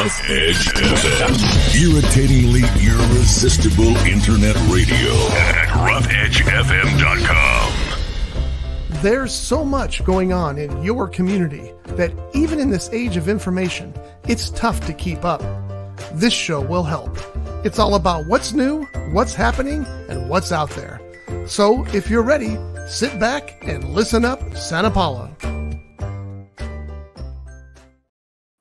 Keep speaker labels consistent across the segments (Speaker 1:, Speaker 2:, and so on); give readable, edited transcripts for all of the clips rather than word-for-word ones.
Speaker 1: Rough Edge FM. Irritatingly irresistible internet radio at roughedgefm.com.
Speaker 2: There's so much going on in your community that even in this age of information, it's tough to keep up. This show will help. It's all about what's new, what's happening, and what's out there. So if you're ready, sit back and listen up, Santa Paula.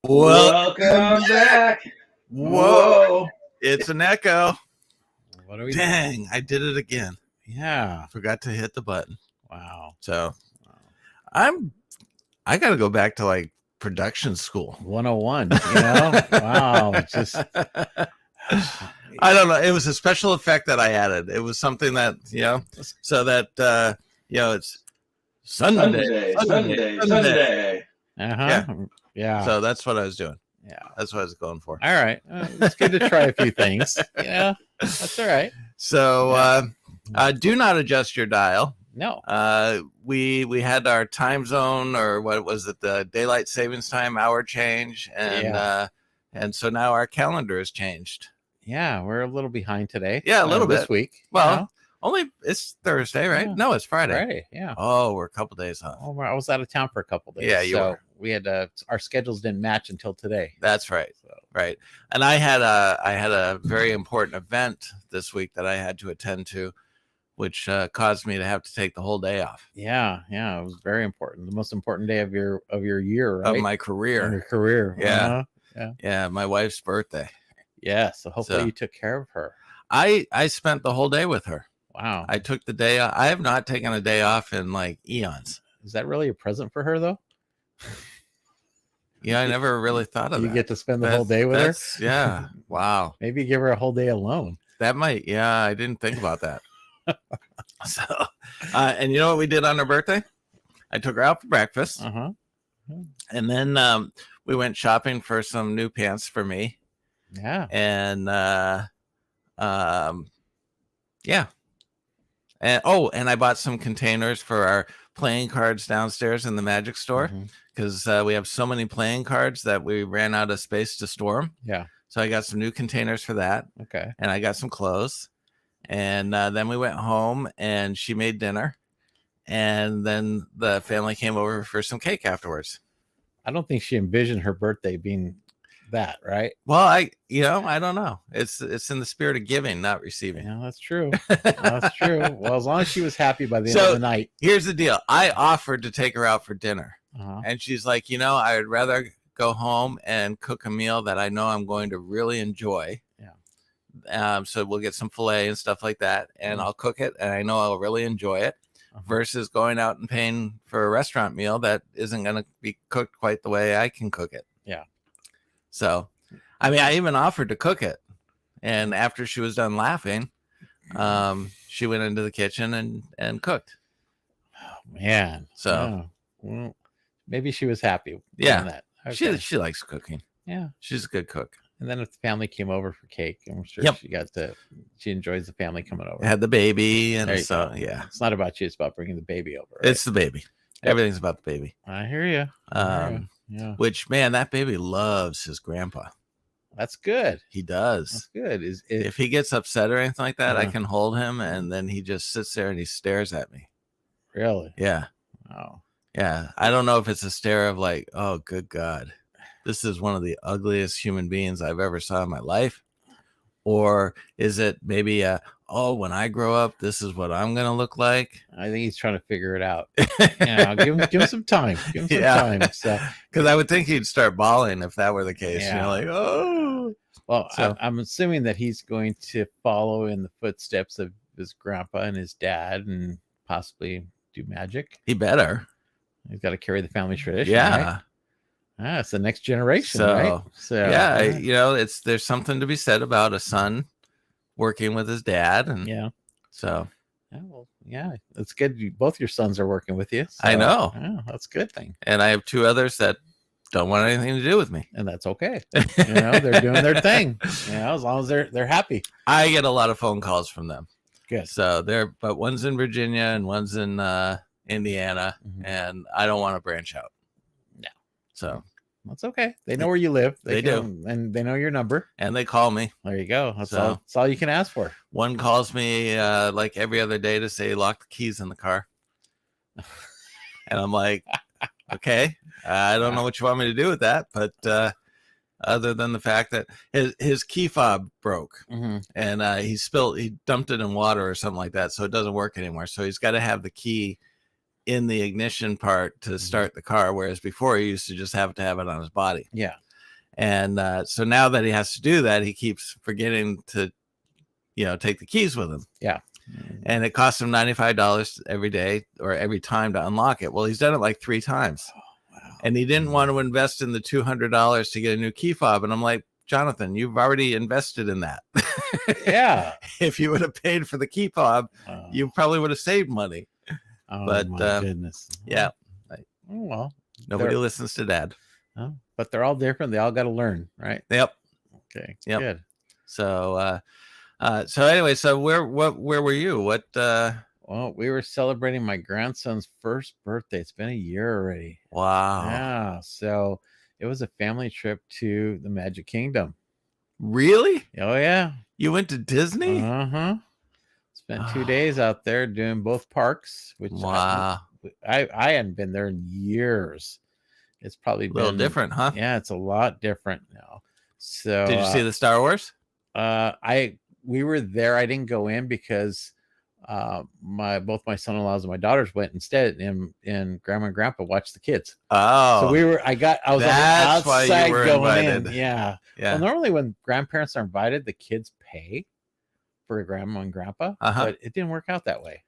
Speaker 3: Welcome back.
Speaker 4: Whoa. It's an echo.
Speaker 3: What are we
Speaker 4: Dang, I did it again.
Speaker 3: Yeah.
Speaker 4: Forgot to hit the button.
Speaker 3: Wow.
Speaker 4: So I got to go back to like production school.
Speaker 3: 101, you know? Wow. Just
Speaker 4: I don't know. It was a special effect that I added. It was something that, so that, it's Sunday.
Speaker 3: uh-huh. Yeah.
Speaker 4: So that's what I was doing.
Speaker 3: Yeah.
Speaker 4: That's what I was going for.
Speaker 3: All right. It's good to try a few things. Yeah. That's all right.
Speaker 4: So do not adjust your dial.
Speaker 3: No.
Speaker 4: We had our time zone, or what was it, the daylight savings time hour change, and so now our calendar has changed.
Speaker 3: Yeah, we're a little behind today.
Speaker 4: Yeah, a little bit
Speaker 3: this week.
Speaker 4: Well, only it's Thursday, right?
Speaker 3: Yeah.
Speaker 4: No, it's Friday.
Speaker 3: Friday. Yeah.
Speaker 4: Oh, we're a couple days off.
Speaker 3: Oh, I was out of town for a couple days.
Speaker 4: Yeah, you were.
Speaker 3: We had our schedules didn't match until today.
Speaker 4: That's right.
Speaker 3: So.
Speaker 4: Right. And I had a very important event this week that I had to attend to, which caused me to have to take the whole day off.
Speaker 3: Yeah, it was very important. The most important day of your year, right?
Speaker 4: Of my career.
Speaker 3: Of your career.
Speaker 4: Yeah.
Speaker 3: Uh-huh.
Speaker 4: Yeah, my wife's birthday.
Speaker 3: Yeah, so hopefully you took care of her.
Speaker 4: I spent the whole day with her.
Speaker 3: Wow.
Speaker 4: I took the day off. I have not taken a day off in like eons.
Speaker 3: Is that really a present for her though?
Speaker 4: Yeah, I never really thought of that.
Speaker 3: You get to spend the whole day with her?
Speaker 4: Yeah. Wow.
Speaker 3: Maybe give her a whole day alone.
Speaker 4: That might. Yeah, I didn't think about that. So, and you know what we did on her birthday? I took her out for breakfast.
Speaker 3: Uh-huh.
Speaker 4: And then we went shopping for some new pants for me.
Speaker 3: Yeah.
Speaker 4: And yeah. And I bought some containers for our playing cards downstairs in the Magic store, because we have so many playing cards that we ran out of space to store them.
Speaker 3: Yeah.
Speaker 4: So I got some new containers for that.
Speaker 3: Okay.
Speaker 4: And I got some clothes. And then we went home and she made dinner. And then the family came over for some cake afterwards.
Speaker 3: I don't think she envisioned her birthday being that, right?
Speaker 4: Well, I don't know. It's in the spirit of giving, not receiving.
Speaker 3: Yeah, that's true. That's true. Well, as long as she was happy by the end of the night.
Speaker 4: Here's the deal. I offered to take her out for dinner.
Speaker 3: Uh-huh.
Speaker 4: And she's like, I would rather go home and cook a meal that I know I'm going to really enjoy. Yeah. So we'll get some filet and stuff like that, and I'll cook it, and I know I'll really enjoy it, versus going out and paying for a restaurant meal that isn't going to be cooked quite the way I can cook it.
Speaker 3: Yeah.
Speaker 4: So, I mean, I even offered to cook it, and after she was done laughing, she went into the kitchen and cooked.
Speaker 3: Oh, man.
Speaker 4: So,
Speaker 3: well, maybe she was happy.
Speaker 4: Yeah.
Speaker 3: That. Okay.
Speaker 4: She likes cooking.
Speaker 3: Yeah.
Speaker 4: She's a good cook.
Speaker 3: And then if the family came over for cake, I'm sure she enjoys the family coming over.
Speaker 4: Had the baby, and so yeah.
Speaker 3: It's not about you, it's about bringing the baby over. Right?
Speaker 4: It's the baby. Everything's about the baby.
Speaker 3: I hear you. Yeah.
Speaker 4: Which, man, that baby loves his grandpa.
Speaker 3: That's good.
Speaker 4: He does.
Speaker 3: That's good.
Speaker 4: If he gets upset or anything like that, I can hold him, and then he just sits there and he stares at me.
Speaker 3: Really?
Speaker 4: Yeah.
Speaker 3: Oh.
Speaker 4: Yeah. I don't know if it's a stare of like, oh, good God, this is one of the ugliest human beings I've ever saw in my life. Or is it maybe when I grow up, this is what I'm going to look like?
Speaker 3: I think he's trying to figure it out. Yeah, give him some time. Give him some time. So,
Speaker 4: because I would think he'd start bawling if that were the case.
Speaker 3: Yeah.
Speaker 4: Like, oh.
Speaker 3: Well,
Speaker 4: So-
Speaker 3: I'm assuming that he's going to follow in the footsteps of his grandpa and his dad and possibly do magic.
Speaker 4: He better.
Speaker 3: He's got to carry the family tradition.
Speaker 4: Yeah.
Speaker 3: Right? It's the next generation,
Speaker 4: So,
Speaker 3: right? So
Speaker 4: yeah, there's something to be said about a son working with his dad, and so
Speaker 3: it's good. Both your sons are working with you. So,
Speaker 4: I know.
Speaker 3: Yeah, that's a good thing,
Speaker 4: and I have two others that don't want anything to do with me,
Speaker 3: and that's okay. They're doing their thing. As long as they're happy.
Speaker 4: I get a lot of phone calls from them.
Speaker 3: Good.
Speaker 4: So but one's in Virginia and one's in Indiana, and I don't want to branch out.
Speaker 3: No.
Speaker 4: So
Speaker 3: That's okay. They know where you live.
Speaker 4: They do.
Speaker 3: And they know your number.
Speaker 4: And they call me.
Speaker 3: There you go. That's
Speaker 4: So-
Speaker 3: all you can ask for.
Speaker 4: One calls me like every other day to say lock the keys in the car. And I'm like, okay, I don't know what you want me to do with that, but other than the fact that his key fob broke and he dumped it in water or something like that, so it doesn't work anymore. So he's got to have the key in the ignition part to start the car, whereas before he used to just have to have it on his body.
Speaker 3: Yeah.
Speaker 4: And so now that he has to do that, he keeps forgetting to, take the keys with him.
Speaker 3: Yeah.
Speaker 4: And it costs him $95 every day or every time to unlock it. Well, he's done it like 3 times.
Speaker 3: Wow.
Speaker 4: And he didn't want to invest in the $200 to get a new key fob. And I'm like, Jonathan, you've already invested in that.
Speaker 3: Yeah.
Speaker 4: If you would have paid for the key fob, you probably would have saved money.
Speaker 3: Oh,
Speaker 4: But,
Speaker 3: my goodness.
Speaker 4: Yeah.
Speaker 3: Oh, well,
Speaker 4: Nobody listens to Dad.
Speaker 3: oh, but they're all different. They all got to learn, right?
Speaker 4: Yep.
Speaker 3: Okay.
Speaker 4: Yep.
Speaker 3: Good.
Speaker 4: So, so anyway, so where were you? What,
Speaker 3: Well, we were celebrating my grandson's first birthday. It's been a year already.
Speaker 4: wow.
Speaker 3: Yeah. So it was a family trip to the Magic Kingdom.
Speaker 4: Really?
Speaker 3: Oh, yeah.
Speaker 4: You went to Disney?
Speaker 3: Uh-huh. Spent 2 days out there doing both parks, which
Speaker 4: Wow.
Speaker 3: I hadn't been there in years. It's probably
Speaker 4: A little
Speaker 3: been
Speaker 4: different, huh?
Speaker 3: Yeah, it's a lot different now. So
Speaker 4: Did you see the Star Wars?
Speaker 3: we were there. I didn't go in because both my son-in-laws and my daughters went instead, and grandma and grandpa watched the kids.
Speaker 4: Oh,
Speaker 3: So I was
Speaker 4: that's why you
Speaker 3: outside
Speaker 4: were
Speaker 3: going
Speaker 4: invited.
Speaker 3: in. Yeah.
Speaker 4: yeah.
Speaker 3: Well, normally when grandparents are invited, the kids pay for grandma and grandpa,
Speaker 4: Uh-huh.
Speaker 3: but it didn't work out that way.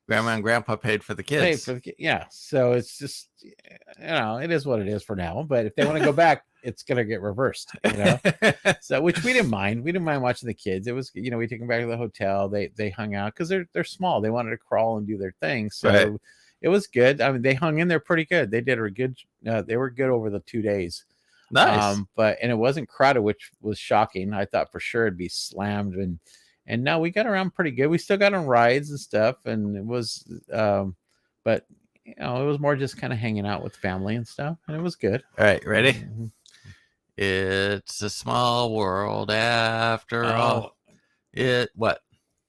Speaker 4: Grandma and grandpa paid for the
Speaker 3: Pay
Speaker 4: kids.
Speaker 3: for the yeah. So it's just, it is what it is for now. But if they want to go back, it's gonna get reversed. So which we didn't mind. We didn't mind watching the kids. It was, we took them back to the hotel. They hung out because they're small. They wanted to crawl and do their thing. So
Speaker 4: Right.
Speaker 3: it was good. I mean, they hung in there pretty good. They did a good. They were good over the 2 days.
Speaker 4: Nice.
Speaker 3: And it wasn't crowded, which was shocking. I thought for sure it'd be slammed, and no, we got around pretty good. We still got on rides and stuff, and it was, but it was more just kind of hanging out with family and stuff, and it was good.
Speaker 4: All right, ready?
Speaker 3: Mhm.
Speaker 4: It's a small world after all. What?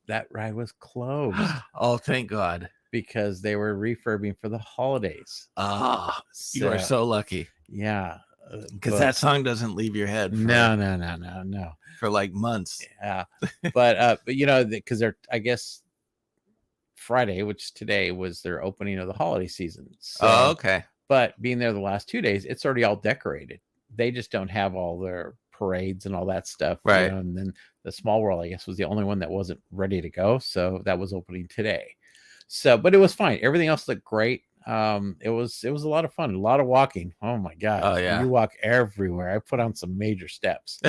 Speaker 3: That ride was closed
Speaker 4: Oh, thank God.
Speaker 3: because they were refurbing for the holidays.
Speaker 4: Ah, you are so lucky
Speaker 3: yeah,
Speaker 4: because
Speaker 3: but-
Speaker 4: that song doesn't leave your head.
Speaker 3: no.
Speaker 4: For like months.
Speaker 3: Yeah, but because they're, I guess, Friday, which today was their opening of the holiday season. So,
Speaker 4: Oh, okay.
Speaker 3: but being there the last 2 days, it's already all decorated. They just don't have all their parades and all that stuff,
Speaker 4: Right.
Speaker 3: And then the Small World, I guess, was the only one that wasn't ready to go, so that was opening today. So, but it was fine. Everything else looked great. It was a lot of fun, a lot of walking. Oh my God.
Speaker 4: Oh, yeah.
Speaker 3: You walk everywhere. I put on some major steps.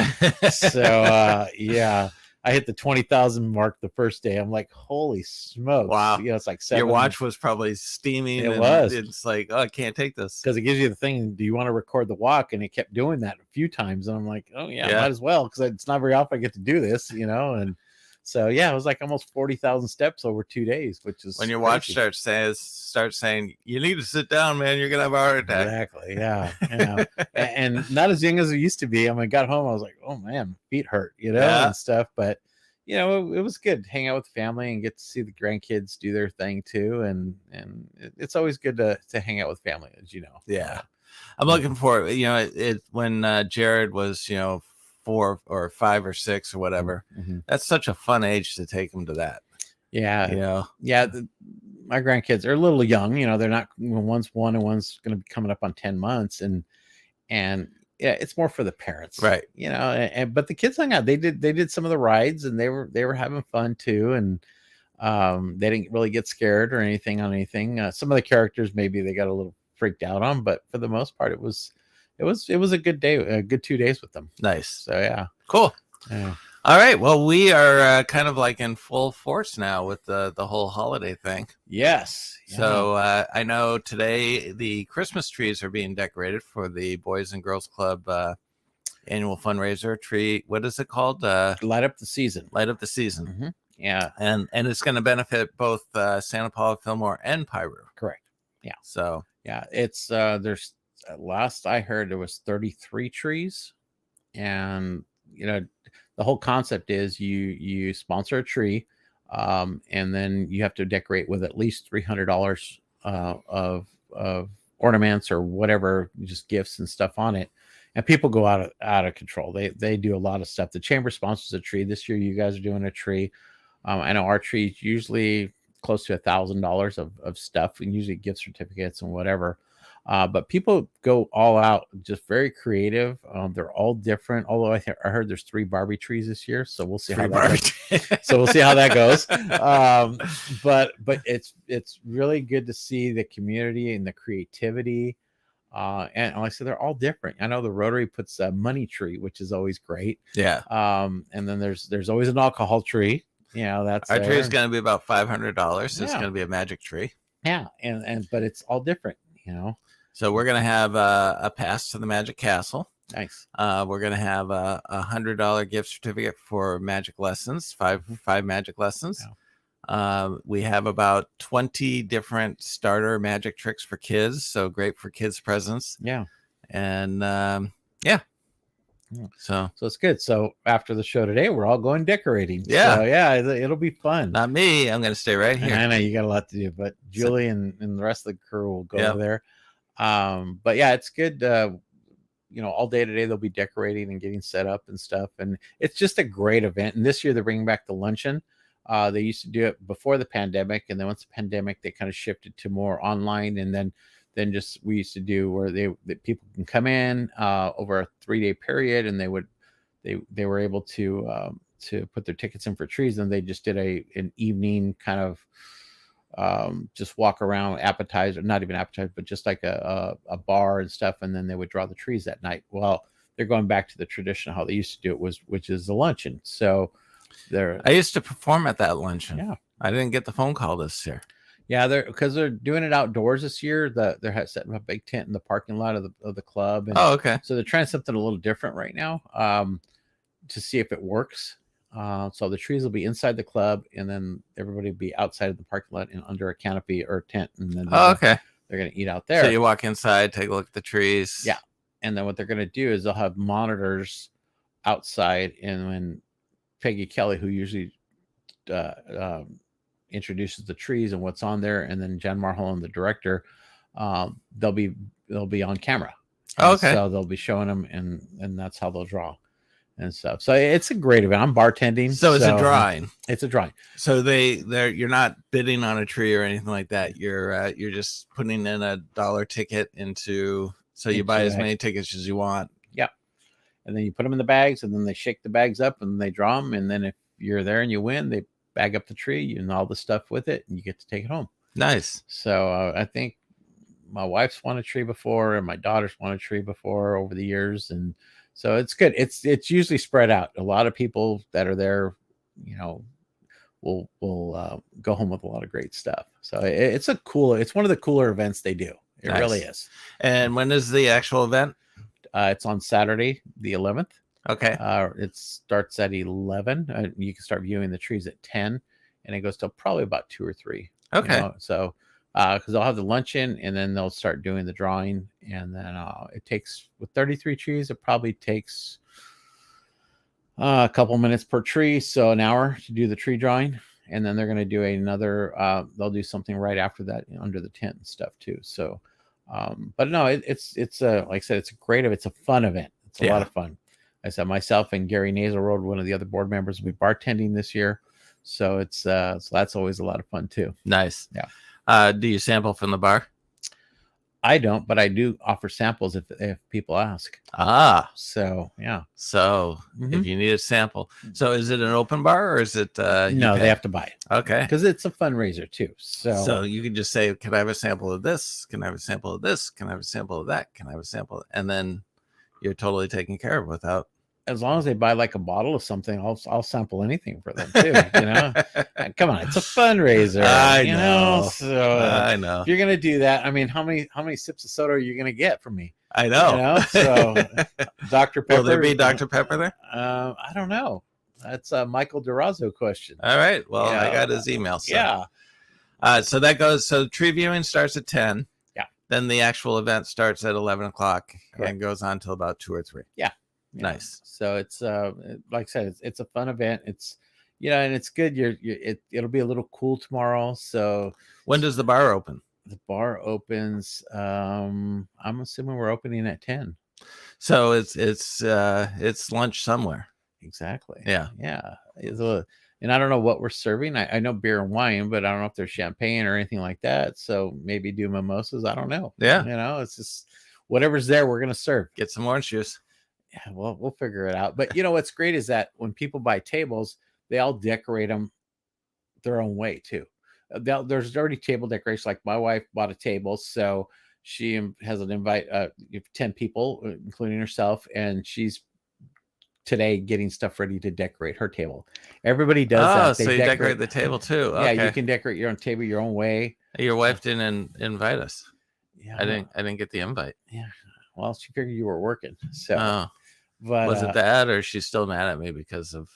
Speaker 3: So yeah, I hit the 20,000 mark the first day. I'm like, holy smokes.
Speaker 4: Wow.
Speaker 3: It's like
Speaker 4: Your watch was probably steaming.
Speaker 3: It
Speaker 4: and
Speaker 3: was.
Speaker 4: It's like, oh, I can't take this.
Speaker 3: because it gives you the thing, do you want to record the walk? And it kept doing that a few times. And I'm like, oh yeah,
Speaker 4: Yeah.
Speaker 3: might as well, because it's not very often I get to do this, and so yeah, it was like almost 40,000 steps over 2 days, which is
Speaker 4: When your watch
Speaker 3: crazy.
Speaker 4: starts saying, you need to sit down, man, you're gonna have a heart attack.
Speaker 3: Exactly. Yeah. And not as young as it used to be. I mean, I got home, I was like, oh man, feet hurt,
Speaker 4: Yeah.
Speaker 3: and stuff. But it was good. Hang out with the family and get to see the grandkids do their thing too. And it's always good to hang out with family, as you know.
Speaker 4: Yeah. I'm looking for it when Jared was 4 or 5 or 6 or whatever.
Speaker 3: Mhm.
Speaker 4: That's such a fun age to take him to that.
Speaker 3: Yeah. Yeah. My grandkids are a little young, they're not, one's 1 and one's going to be coming up on 10 months. And yeah, it's more for the parents,
Speaker 4: Right.
Speaker 3: But the kids hung out. They did some of the rides, and they were having fun too. And they didn't really get scared or anything on anything. Some of the characters, maybe they got a little freaked out on, but for the most part, it was a good day, a good 2 days with them.
Speaker 4: Nice.
Speaker 3: So yeah.
Speaker 4: Cool.
Speaker 3: Yeah.
Speaker 4: All right. Well, we are kind of like in full force now with the whole holiday thing.
Speaker 3: Yes.
Speaker 4: So I know today the Christmas trees are being decorated for the Boys and Girls Club annual fundraiser tree. What is it called?
Speaker 3: Light up the season.
Speaker 4: Light Up the Season.
Speaker 3: Mhm. Yeah.
Speaker 4: And it's going to benefit both Santa Paula, Fillmore, and Piru.
Speaker 3: Correct.
Speaker 4: So
Speaker 3: Yeah, it's there's at last I heard there was 33 trees, and the whole concept is you sponsor a tree, and then you have to decorate with at least $300 of ornaments or whatever, just gifts and stuff on it. And people go out of control. They do a lot of stuff. The chamber sponsors a tree. This year, you guys are doing a tree. I know our tree is usually close to $1,000 of stuff, and usually gift certificates and whatever. But people go all out, just very creative. They're all different. Although I heard there's 3 Barbie trees this year, so we'll see how that goes. But it's really good to see the community and the creativity. And like I said, they're all different. I know the Rotary puts a money tree, which is always great.
Speaker 4: Yeah.
Speaker 3: And then there's always an alcohol tree. That's
Speaker 4: our tree is going to be about $500. It's going to be a magic tree.
Speaker 3: Yeah, but it's all different.
Speaker 4: So we're going to have a pass to the Magic Castle.
Speaker 3: Nice.
Speaker 4: We're going to have a $100 gift certificate for magic lessons, five magic lessons. Yeah. We have about 20 different starter magic tricks for kids. So great for kids' presents.
Speaker 3: Yeah.
Speaker 4: And So
Speaker 3: it's good. So after the show today, we're all going decorating.
Speaker 4: Yeah.
Speaker 3: So it'll be fun.
Speaker 4: Not me. I'm going to stay right here.
Speaker 3: I know you got a lot to do, but Julie and the rest of the crew will go over there. But yeah, it's good. All day today, they'll be decorating and getting set up and stuff. And it's just a great event. And this year they're bringing back the luncheon. They used to do it before the pandemic. And then once the pandemic, they kind of shifted to more online. And then just we used to do where people can come in over a 3-day period, and they were able to put their tickets in for trees, and they just did an evening kind of just walk around, appetizer, not even appetizer, but just like a bar and stuff, and then they would draw the trees that night. Well, they're going back to the tradition of how they used to do it, which is the luncheon. So
Speaker 4: I used to perform at that luncheon.
Speaker 3: Yeah,
Speaker 4: I didn't get the phone call this year.
Speaker 3: Yeah, because they're doing it outdoors this year. They're setting up a big tent in the parking lot of the club. And
Speaker 4: okay.
Speaker 3: So they're trying something a little different right now to see if it works. So the trees will be inside the club, and then everybody will be outside of the parking lot and under a canopy or tent. And then
Speaker 4: okay,
Speaker 3: they're going to eat out there.
Speaker 4: So you walk inside, take a look at the trees.
Speaker 3: Yeah, and then what they're going to do is they'll have monitors outside, and when Peggy Kelly, who usually introduces the trees and what's on there, and then Jen Marholland, the director, they'll be on camera.
Speaker 4: Okay.
Speaker 3: So they'll be showing them, and that's how they'll draw and stuff. So it's a great event. I'm bartending.
Speaker 4: So it's a drawing.
Speaker 3: It's a drawing.
Speaker 4: So you're not bidding on a tree or anything like that. You're just putting in $1 ticket into you buy as many tickets as you want.
Speaker 3: Yeah. And then you put them in the bags, and then they shake the bags up, and they draw them. And then if you're there and you win, they bag up the tree and all the stuff with it, and you get to take it home.
Speaker 4: Nice.
Speaker 3: So I think my wife's won a tree before, and my daughter's won a tree before over the years, and so it's good. It's usually spread out. A lot of people that are there, will go home with a lot of great stuff. So it's one of the cooler events they do. It really is.
Speaker 4: And when is the actual event?
Speaker 3: It's on Saturday, the 11th.
Speaker 4: Okay.
Speaker 3: It starts at 11. You can start viewing the trees at 10, and it goes till probably about 2 or 3.
Speaker 4: Okay.
Speaker 3: So, because they'll have the luncheon, and then they'll start doing the drawing, and then it takes, with 33 trees, it probably takes a couple minutes per tree, so an hour to do the tree drawing, and then they're going to do another. They'll do something right after that under the tent and stuff too. So, but no, it's like I said, it's a great event. It's a fun event. It's a lot of fun. I said myself and Gary Nazelroad, one of the other board members, will be bartending this year. So so that's always a lot of fun too.
Speaker 4: Nice.
Speaker 3: Yeah.
Speaker 4: Do you sample from the bar?
Speaker 3: I don't, but I do offer samples if people ask. So yeah.
Speaker 4: So if you need a sample, so is it an open bar or is it?
Speaker 3: No, they have to buy it.
Speaker 4: Okay.
Speaker 3: Because it's a fundraiser too.
Speaker 4: So you can just say, "Can I have a sample of this? Can I have a sample of this? Can I have a sample of that? Can I have a sample?" And then you're totally taken care of without.
Speaker 3: As long as they buy like a bottle of something, I'll sample anything for them too. Come on, it's a fundraiser.
Speaker 4: I know.
Speaker 3: So
Speaker 4: I know.
Speaker 3: If you're gonna do that, I mean, how many sips of soda are you gonna get from me?
Speaker 4: I know.
Speaker 3: So Dr. Pepper.
Speaker 4: Will there be Dr. Pepper there?
Speaker 3: I don't know. That's a Michael Durazo question.
Speaker 4: All right. Well, I got his email. So.
Speaker 3: Yeah.
Speaker 4: So that goes. So tree viewing starts at 10.
Speaker 3: Yeah.
Speaker 4: Then the actual event starts at 11 o'clock
Speaker 3: Correct.
Speaker 4: and goes on till about 2 or 3.
Speaker 3: Yeah.
Speaker 4: Nice.
Speaker 3: So it's like I said, it's a fun event. It's and it's good. It'll be a little cool tomorrow. So
Speaker 4: When does the bar open?
Speaker 3: the bar opens. I'm assuming we're opening at 10.
Speaker 4: So it's lunch somewhere.
Speaker 3: Exactly.
Speaker 4: Yeah.
Speaker 3: And I don't know what we're serving. I know beer and wine, but I don't know if there's champagne or anything like that. So maybe do mimosas. I don't know.
Speaker 4: Yeah.
Speaker 3: It's just whatever's there, we're gonna serve.
Speaker 4: Get some orange juice.
Speaker 3: Yeah, well, we'll figure it out. But what's great is that when people buy tables, they all decorate them their own way too. There's already table decoration. Like my wife bought a table, so she has an invite 10 people, including herself, and she's today getting stuff ready to decorate her table. Everybody does that.
Speaker 4: So you decorate the table too.
Speaker 3: Yeah,
Speaker 4: Okay.
Speaker 3: you can decorate your own table your own way.
Speaker 4: Your wife didn't invite us.
Speaker 3: Yeah,
Speaker 4: I didn't get the invite.
Speaker 3: Yeah, well, she figured you were working. So,
Speaker 4: but was it that, or is she still mad at me because of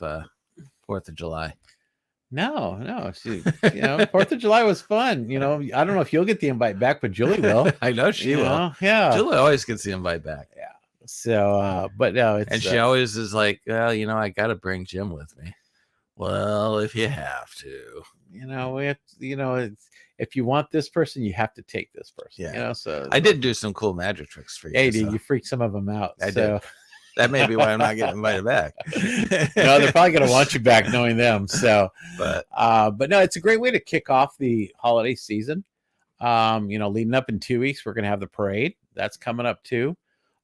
Speaker 4: 4th of July?
Speaker 3: No. She, 4th of July was fun. I don't know if you'll get the invite back, but Julie will.
Speaker 4: I know she will.
Speaker 3: Yeah,
Speaker 4: Julie always gets the invite back.
Speaker 3: Yeah. So, but no, it's
Speaker 4: and she always is like, well, I got to bring Jim with me. Well, if you have to,
Speaker 3: we have, if you want this person, you have to take this person.
Speaker 4: Yeah.
Speaker 3: So
Speaker 4: I did do some cool magic tricks for you.
Speaker 3: Yeah, you did. You freaked some of them out.
Speaker 4: I did. That may be why I'm not getting invited back.
Speaker 3: No, they're probably going to want you back knowing them. So, but no, it's a great way to kick off the holiday season. Leading up in 2 weeks, we're going to have the parade. That's coming up too.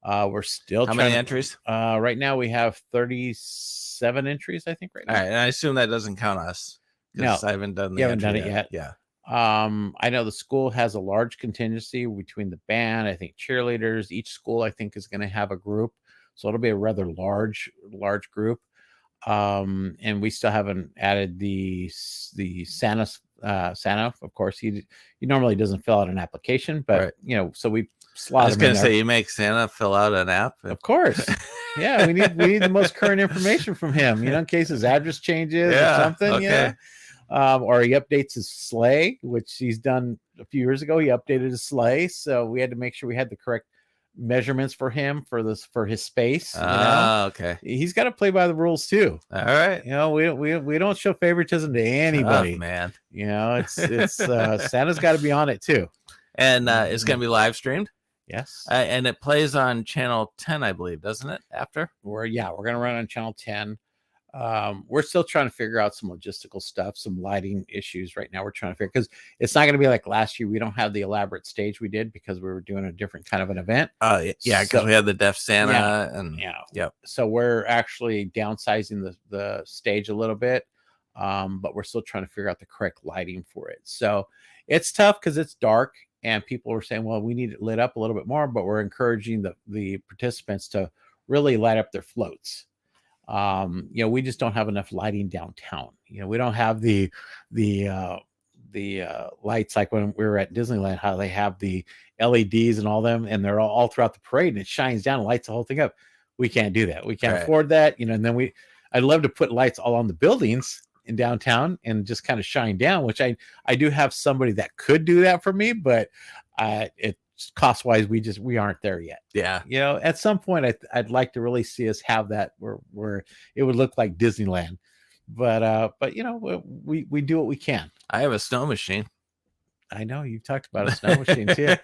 Speaker 3: We're still
Speaker 4: How many entries?
Speaker 3: Right now we have 37 entries, I think, right now.
Speaker 4: All right, and I assume that doesn't count us.
Speaker 3: No,
Speaker 4: I haven't done
Speaker 3: it yet.
Speaker 4: Yeah.
Speaker 3: I know the school has a large contingency between the band, I think cheerleaders. Each school, I think, is going to have a group, so it'll be a rather large group. And we still haven't added the Santa. Santa, of course, he normally doesn't fill out an application, but so we slot.
Speaker 4: I was going to say, you make Santa fill out an app.
Speaker 3: Of course. Yeah, we need the most current information from him, in case his address changes or something.
Speaker 4: Okay.
Speaker 3: Or he updates his sleigh, which he's done a few years ago. He updated his sleigh, so we had to make sure we had the correct measurements for him for his space.
Speaker 4: Okay.
Speaker 3: He's got to play by the rules too.
Speaker 4: All right.
Speaker 3: We don't show favoritism to anybody.
Speaker 4: Oh, man.
Speaker 3: It's Santa's got to be on it too.
Speaker 4: And it's going to be live streamed.
Speaker 3: Yes.
Speaker 4: And it plays on channel 10, I believe, doesn't it? After
Speaker 3: we're going to run on channel 10. We're still trying to figure out some logistical stuff, some lighting issues right now. We're trying to figure, because it's not going to be like last year. We don't have the elaborate stage we did because we were doing a different kind of an event.
Speaker 4: Yeah, because we had the Deaf Santa.
Speaker 3: Yep. So we're actually downsizing the stage a little bit, but we're still trying to figure out the correct lighting for it. So it's tough because it's dark, and people were saying, well, we need it lit up a little bit more, but we're encouraging the participants to really light up their floats. We just don't have enough lighting downtown. We don't have the lights like when we were at Disneyland, how they have the LEDs and all them, and they're all throughout the parade, and it shines down and lights the whole thing up. We can't do that. We can't afford that. And then I'd love to put lights all on the buildings in downtown and just kind of shine down, which I do have somebody that could do that for me, but it cost wise, we aren't there yet.
Speaker 4: Yeah.
Speaker 3: At some point I'd like to really see us have that where it would look like Disneyland, but we do what we can.
Speaker 4: I have a snow machine.
Speaker 3: I know you've talked about a snow machine too.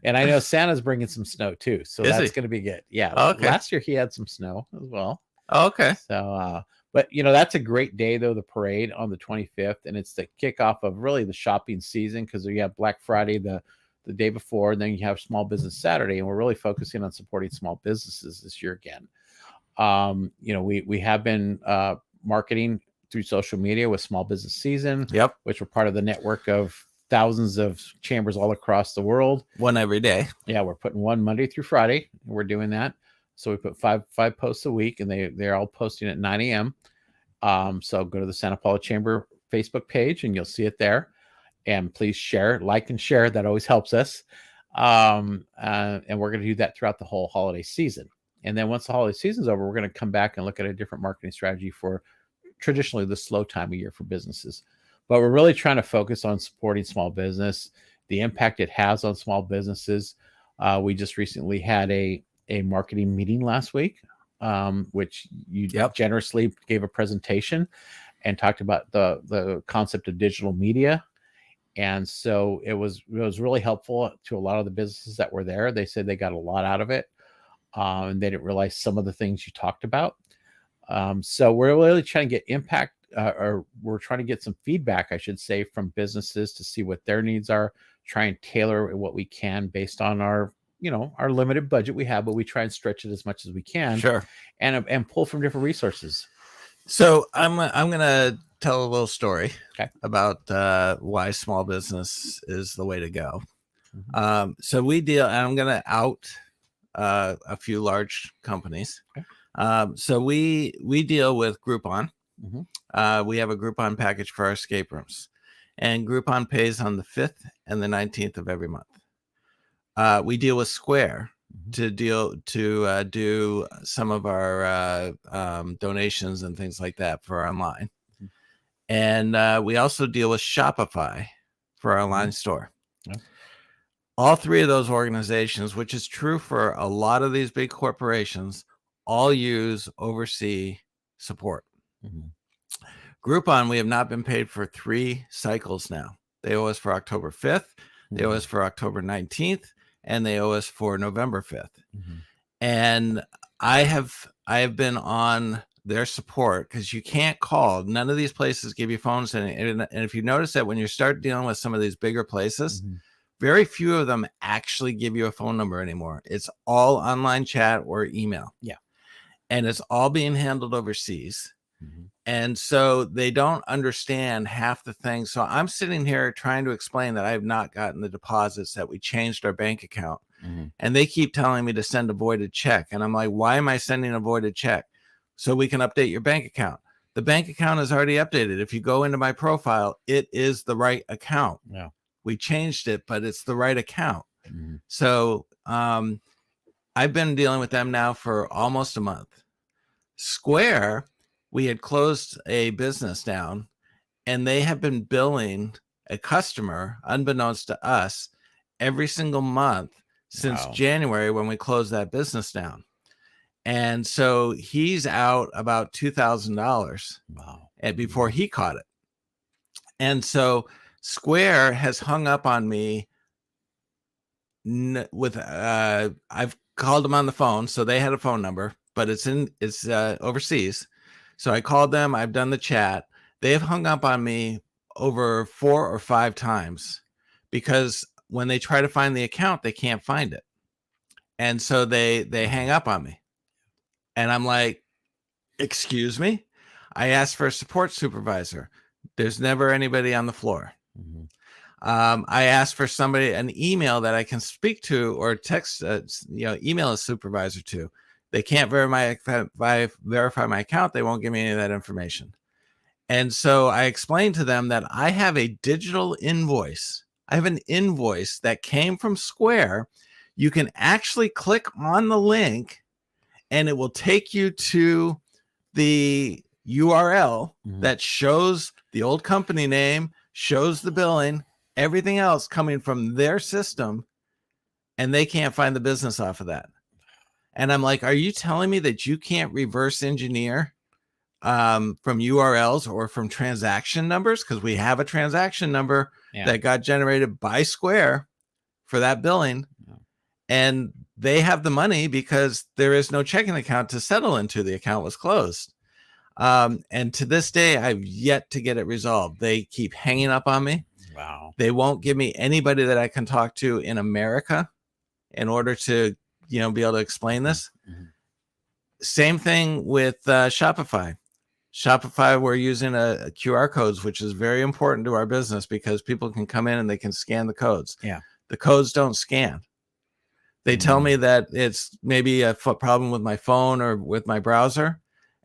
Speaker 3: And I know Santa's bringing some snow too. So that's going to be good. Yeah.
Speaker 4: Okay.
Speaker 3: Last year he had some snow as well.
Speaker 4: Okay.
Speaker 3: So, but that's a great day though, the parade on the 25th, and it's the kickoff of really the shopping season, because you have Black Friday the day before, and then you have Small Business Saturday, and we're really focusing on supporting small businesses this year again. We have been marketing through social media with Small Business Season, which we're part of the network of thousands of chambers all across the world.
Speaker 4: One every day. Yeah,
Speaker 3: we're putting one Monday through Friday. We're doing that. So we put five posts a week, and they're all posting at 9 a.m. So go to the Santa Paula Chamber Facebook page, and you'll see it there. And please share, like, and share. That always helps us. And we're going to do that throughout the whole holiday season. And then once the holiday season's over, we're going to come back and look at a different marketing strategy for traditionally the slow time of year for businesses. But we're really trying to focus on supporting small business, the impact it has on small businesses. We just recently had a marketing meeting last week, which you generously gave a presentation and talked about the concept of digital media. And so it was really helpful to a lot of the businesses that were there. They said they got a lot out of it, and they didn't realize some of the things you talked about. So we're really trying to get impact, or we're trying to get some feedback, I should say, from businesses to see what their needs are, try and tailor what we can based on our limited budget we have, but we try and stretch it as much as we can.
Speaker 4: Sure.
Speaker 3: And pull from different resources.
Speaker 4: So I'm going to tell a little story
Speaker 3: about
Speaker 4: why small business is the way to go. So we deal, and I'm going to out a few large companies. So we deal with Groupon. We have a Groupon package for our escape rooms, and Groupon pays on the 5th and the 19th of every month. We deal with Square to do some of our donations and things like that for online. And we also deal with Shopify for our online store. All three of those organizations, which is true for a lot of these big corporations, all use overseas support. Groupon, we have not been paid for 3 cycles now. They owe us for October 5th, they owe us for October 19th, and they owe us for November 5th. And I have been on their support, because you can't call. None of these places give you phones. And if you notice that when you start dealing with some of these bigger places, very few of them actually give you a phone number anymore. It's all online chat or email. And it's all being handled overseas. And so they don't understand half the things. So I'm sitting here trying to explain that I have not gotten the deposits, that we changed our bank account. And they keep telling me to send a voided check. And I'm like, why am I sending a voided check? So we can update your bank account. The bank account is already updated. If you go into my profile, it is the right account. We changed it, but it's the right account. So I've been dealing with them now for almost a month. Square, we had closed a business down, and they have been billing a customer, unbeknownst to us, every single month since January, when we closed that business down. And so he's out about $2,000 and before he caught it. And so Square has hung up on me with I've called them on the phone, so they had a phone number, but it's overseas. So I called them, I've done the chat. They've hung up on me over 4 or 5 times, because when they try to find the account, they can't find it. And so they hang up on me. And I'm like, excuse me? I asked for a support supervisor. There's never anybody on the floor. I asked for an email that I can speak to, or text, email a supervisor to. They can't verify my account. They won't give me any of that information. And so I explained to them that I have a digital invoice. I have an invoice that came from Square. You can actually click on the link, and it will take you to the URL that shows the old company name, shows the billing, everything else coming from their system, and they can't find the business off of that. And I'm like, are you telling me that you can't reverse engineer from URLs or from transaction numbers? Because we have a transaction number that got generated by Square for that billing. And they have the money because there is no checking account to settle into. The account was closed. And to this day, I've yet to get it resolved. They keep hanging up on me. They won't give me anybody that I can talk to in America in order to, be able to explain this. Same thing with Shopify. Shopify, we're using a QR codes, which is very important to our business, because people can come in and they can scan the codes. The codes don't scan. They tell me that it's maybe a problem with my phone or with my browser.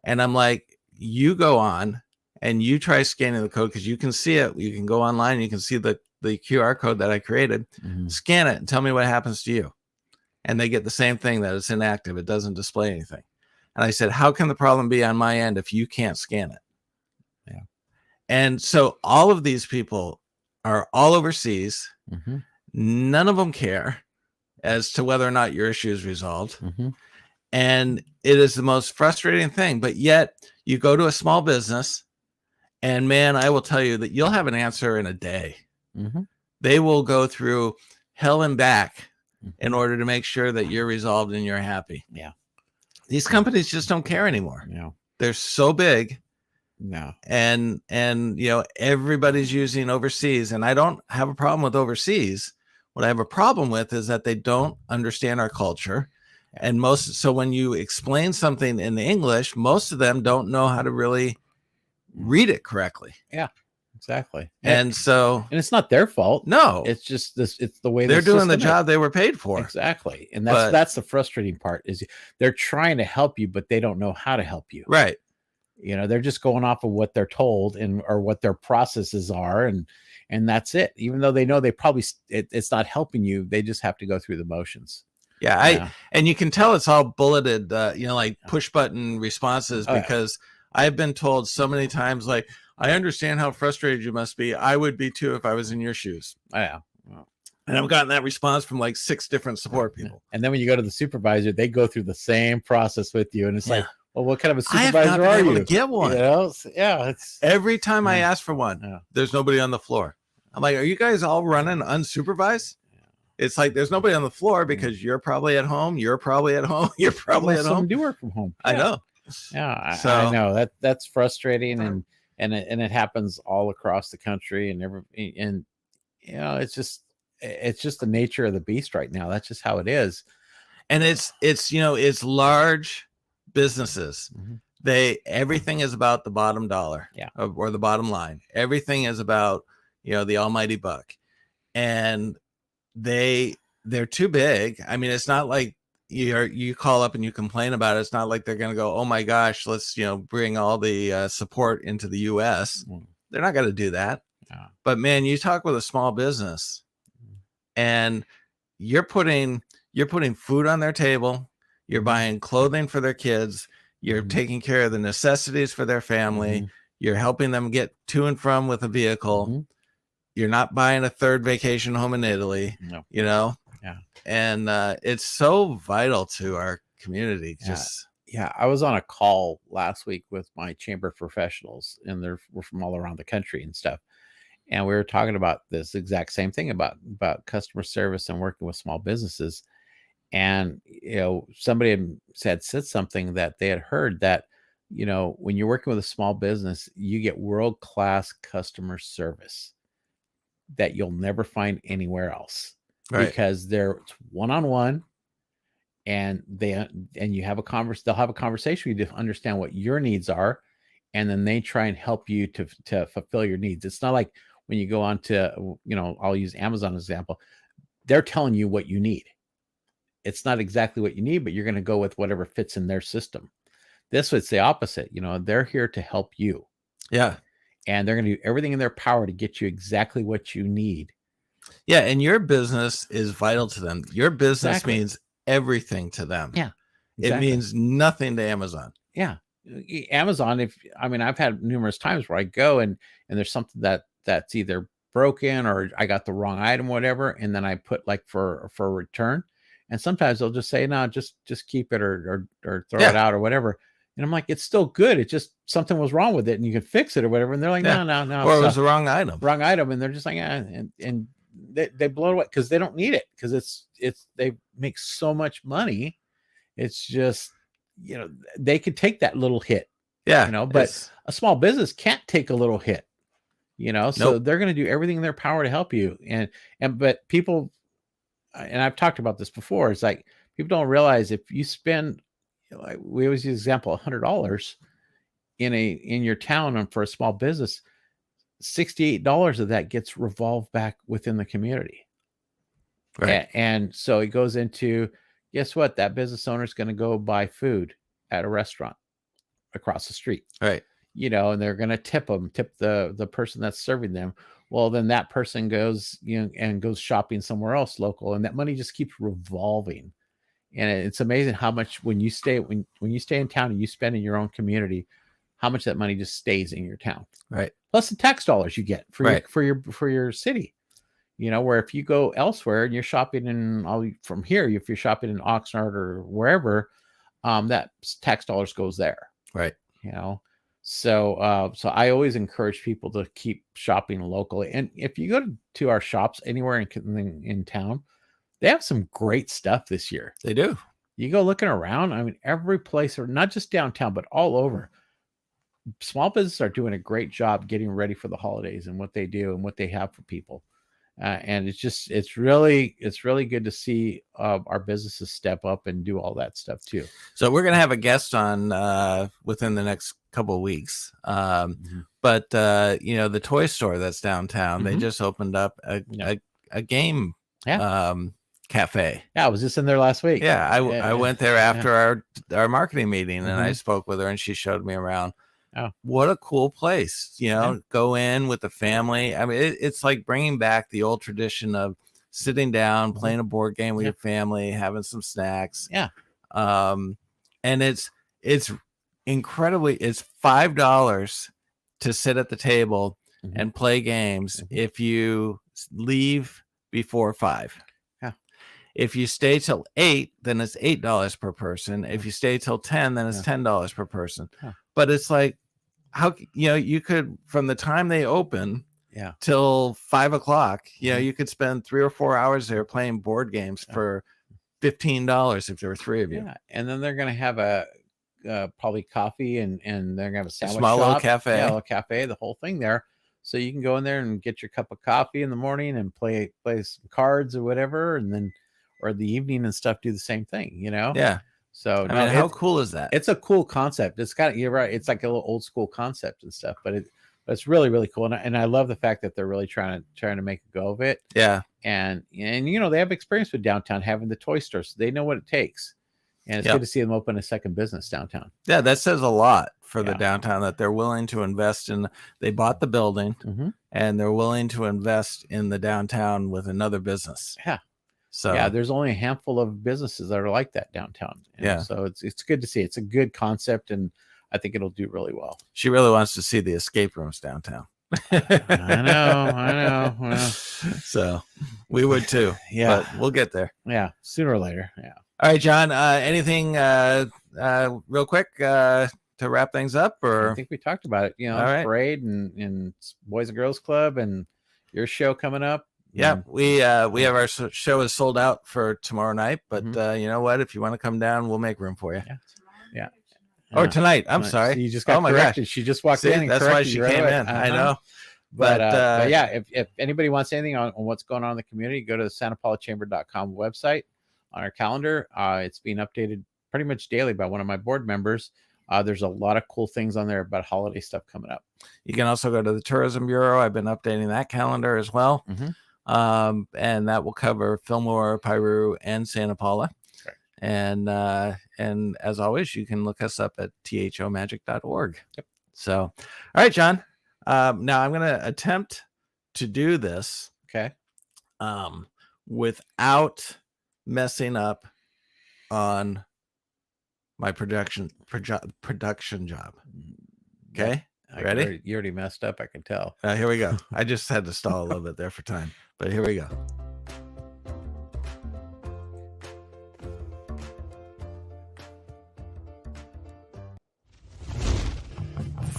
Speaker 4: And I'm like, you go on and you try scanning the code, because you can see it. You can go online, you can see the QR code that I created, scan it and tell me what happens to you. And they get the same thing, that it's inactive. It doesn't display anything. And I said, how can the problem be on my end if you can't scan it? And so all of these people are all overseas. None of them care as to whether or not your issue is resolved.
Speaker 3: Mm-hmm.
Speaker 4: And it is the most frustrating thing. But yet you go to a small business and man, I will tell you that you'll have an answer in a day.
Speaker 3: Mm-hmm.
Speaker 4: They will go through hell and back in
Speaker 3: Mm-hmm.
Speaker 4: order to make sure that you're resolved and you're happy.
Speaker 3: Yeah.
Speaker 4: These companies just don't care anymore.
Speaker 3: No.
Speaker 4: They're so big.
Speaker 3: No.
Speaker 4: And you know, everybody's using overseas, and I don't have a problem with overseas. What I have a problem with is that they don't understand our culture. And so when you explain something in the English, most of them don't know how to really read it correctly.
Speaker 3: Yeah, exactly.
Speaker 4: And so,
Speaker 3: and it's not their fault.
Speaker 4: no,
Speaker 3: It's just this. It's the way
Speaker 4: they're doing the
Speaker 3: system is.
Speaker 4: job they were paid for.
Speaker 3: Exactly. And
Speaker 4: But-
Speaker 3: that's the frustrating part is they're trying to help you, but they don't know how to help you.
Speaker 4: Right.
Speaker 3: You know, they're just going off of what they're told or what their processes are. And that's it. Even though they know they probably, it's not helping you. They just have to go through the motions.
Speaker 4: Yeah. And you can tell it's all bulleted, you know, like push button responses,
Speaker 3: Oh, yeah.
Speaker 4: because I've been told so many times, like, I understand how frustrated you must be. I would be too if I was in your shoes.
Speaker 3: Oh, yeah.
Speaker 4: And I've gotten that response from like 6 different support people.
Speaker 3: And then when you go to the supervisor, they go through the same process with you. And it's like, well, what kind of a
Speaker 4: I have not
Speaker 3: supervisor
Speaker 4: been
Speaker 3: are
Speaker 4: able
Speaker 3: you?
Speaker 4: to get one.
Speaker 3: You know? Yeah. It's
Speaker 4: Every time I
Speaker 3: Yeah.
Speaker 4: ask for one,
Speaker 3: Yeah.
Speaker 4: there's nobody on the floor. I'm like, are you guys all running unsupervised? It's like there's nobody on the floor because you're probably at home. You're probably at home. You're probably at
Speaker 3: some
Speaker 4: home.
Speaker 3: do work from home.
Speaker 4: I
Speaker 3: Yeah.
Speaker 4: know.
Speaker 3: Yeah, I
Speaker 4: So-
Speaker 3: know that's frustrating, and it happens all across the country, and you know, it's just the nature of the beast right now. That's just how it is.
Speaker 4: And it's you know, it's large businesses.
Speaker 3: Mhm.
Speaker 4: Everything is about the bottom dollar,
Speaker 3: Yeah.
Speaker 4: or the bottom line. Everything is about, you know, the almighty buck, and they're too big. I mean, it's not like you call up and you complain about it. It's not like they're going to go, oh my gosh, let's, you know, bring all the support into the US.
Speaker 3: Mm.
Speaker 4: They're not going to do that.
Speaker 3: Yeah.
Speaker 4: But man, you talk with a small business and you're putting food on their table, you're buying clothing for their kids, you're
Speaker 3: Mhm.
Speaker 4: taking care of the necessities for their family,
Speaker 3: Mhm.
Speaker 4: you're helping them get to and from with a vehicle.
Speaker 3: Mhm.
Speaker 4: You're not buying a third vacation home in Italy,
Speaker 3: No.
Speaker 4: you know?
Speaker 3: Yeah.
Speaker 4: And it's so vital to our community.
Speaker 3: Yeah.
Speaker 4: Just
Speaker 3: Yeah, I was on a call last week with my chamber of professionals, and we're from all around the country and stuff. And we were talking about this exact same thing about customer service and working with small businesses. And you know, somebody had said something that they had heard that, you know, when you're working with a small business, you get world-class customer service that you'll never find anywhere else,
Speaker 4: right.
Speaker 3: because they're one-on-one, and you have they'll have a conversation with you to understand what your needs are, and then they try and help you to fulfill your needs. It's not like when you go on to, you know, I'll use Amazon as an example. They're telling you what you need. It's not exactly what you need, but you're going to go with whatever fits in their system. This was the opposite. You know, they're here to help you,
Speaker 4: Yeah.
Speaker 3: and they're going to do everything in their power to get you exactly what you need.
Speaker 4: Yeah. And your business is vital to them. Your business
Speaker 3: Exactly.
Speaker 4: means everything to them.
Speaker 3: Yeah,
Speaker 4: It
Speaker 3: exactly.
Speaker 4: means nothing to Amazon.
Speaker 3: Yeah. Amazon, I've had numerous times where I go and there's something that's either broken or I got the wrong item, whatever, and then I put like for a return, and sometimes they'll just say, no, just keep it or throw it out or whatever. And I'm like, it's still good. It's just something was wrong with it and you can fix it or whatever. And they're like,
Speaker 4: Yeah.
Speaker 3: no.
Speaker 4: Or it
Speaker 3: so-
Speaker 4: was the wrong item.
Speaker 3: wrong item. And they're just like, and they blow it away because they don't need it, because they make so much money. It's just, you know, they could take that little hit,
Speaker 4: Yeah.
Speaker 3: you know, but
Speaker 4: it's-
Speaker 3: a small business can't take a little hit, you know, so
Speaker 4: Nope.
Speaker 3: they're going to do everything in their power to help you. But people, and I've talked about this before, it's like people don't realize if you spend, you know, like we always use the example, $100 in your town and for a small business, $68 of that gets revolved back within the community.
Speaker 4: right.
Speaker 3: And so it goes into, guess what? That business owner is going to go buy food at a restaurant across the street,
Speaker 4: Right.
Speaker 3: you know, and they're going to tip the person that's serving them. Well, then that person goes, you know, and goes shopping somewhere else local, and that money just keeps revolving. And it's amazing how much when you stay in town and you spend in your own community, how much that money just stays in your town.
Speaker 4: Right.
Speaker 3: Plus the tax dollars you get for
Speaker 4: Right.
Speaker 3: your city. where if you go elsewhere and you're shopping from here, if you're shopping in Oxnard or wherever, that tax dollars goes there.
Speaker 4: Right.
Speaker 3: So I always encourage people to keep shopping locally. And if you go to our shops anywhere in town, they have some great stuff this year.
Speaker 4: They do.
Speaker 3: You go looking around. I mean, every place, or not just downtown, but all over. Small businesses are doing a great job getting ready for the holidays and what they do and what they have for people. And it's really good to see our businesses step up and do all that stuff too.
Speaker 4: So we're going to have a guest on within the next couple of weeks. But the toy store that's downtown, they just opened up a game cafe.
Speaker 3: Yeah, I was just in there last week.
Speaker 4: Yeah, I went there after our marketing meeting, and I spoke with her, and she showed me around.
Speaker 3: Oh,
Speaker 4: what a cool place! Go in with the family. I mean, it's like bringing back the old tradition of sitting down, playing a board game with your family, having some snacks.
Speaker 3: Yeah.
Speaker 4: And it's incredibly. It's $5 to sit at the table and play games if you leave before 5. If you stay till 8, then it's $8 per person. If you stay till 10, then it's $10 per person. But it's like, how you could, from the time they open till 5 o'clock, you could spend 3 or 4 hours there playing board games for $15 if there were 3 of you.
Speaker 3: Yeah, and then they're gonna have a probably coffee and they're gonna have a sandwich
Speaker 4: small
Speaker 3: shop,
Speaker 4: little cafe.
Speaker 3: little cafe, the whole thing there. So you can go in there and get your cup of coffee in the morning and play some cards or whatever, and then or the evening and stuff do the same thing,
Speaker 4: Yeah.
Speaker 3: So
Speaker 4: I mean, how cool is that?
Speaker 3: It's a cool concept. It's you're right. It's like a little old school concept and stuff, but it's really, really cool. And I love the fact that they're really trying to make a go of it.
Speaker 4: Yeah.
Speaker 3: And they have experience with downtown having the toy store, so they know what it takes. And it's good to see them open a second business downtown.
Speaker 4: Yeah, that says a lot for the downtown, that they're willing to invest in. They bought the building and they're willing to invest in the downtown with another business.
Speaker 3: Yeah.
Speaker 4: So
Speaker 3: there's only a handful of businesses that are like that downtown. So it's good to see. It's a good concept, and I think it'll do really well.
Speaker 4: She really wants to see the escape rooms downtown.
Speaker 3: I know.
Speaker 4: So we would too.
Speaker 3: Yeah,
Speaker 4: but we'll get there.
Speaker 3: Yeah, sooner or later. Yeah.
Speaker 4: All right, John. Anything real quick to wrap things up? Or
Speaker 3: I think we talked about it.
Speaker 4: All right.
Speaker 3: Parade and Boys and Girls Club and your show coming up.
Speaker 4: Yeah, we have our show is sold out for tomorrow night, but you know what? If you want to come down, we'll make room for you.
Speaker 3: Yeah.
Speaker 4: Or tonight. I'm sorry.
Speaker 3: So you just got corrected. Gosh. She just walked in. And
Speaker 4: that's why she came in. I know.
Speaker 3: But yeah, if anybody wants anything on what's going on in the community, go to the SantaPaulaChamber.com website. On our calendar, it's being updated pretty much daily by one of my board members. There's a lot of cool things on there about holiday stuff coming up.
Speaker 4: You can also go to the Tourism Bureau. I've been updating that calendar as well. And that will cover Fillmore, Piru, and Santa Paula.
Speaker 3: Right.
Speaker 4: And as always, you can look us up at thomagic.org.
Speaker 3: Yep.
Speaker 4: So, all right, John. Now I'm going to attempt to do this.
Speaker 3: Okay.
Speaker 4: Without messing up on my production job. Okay. Ready?
Speaker 3: You already messed up, I can tell.
Speaker 4: Here we go. I just had to stall a little bit there for time, but here we go.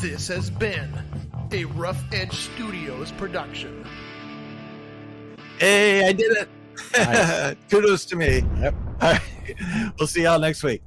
Speaker 2: This has been a Rough Edge Studios production.
Speaker 4: Hey, I did it.
Speaker 3: Nice.
Speaker 4: Kudos to me.
Speaker 3: Yep.
Speaker 4: All right. We'll see y'all next week.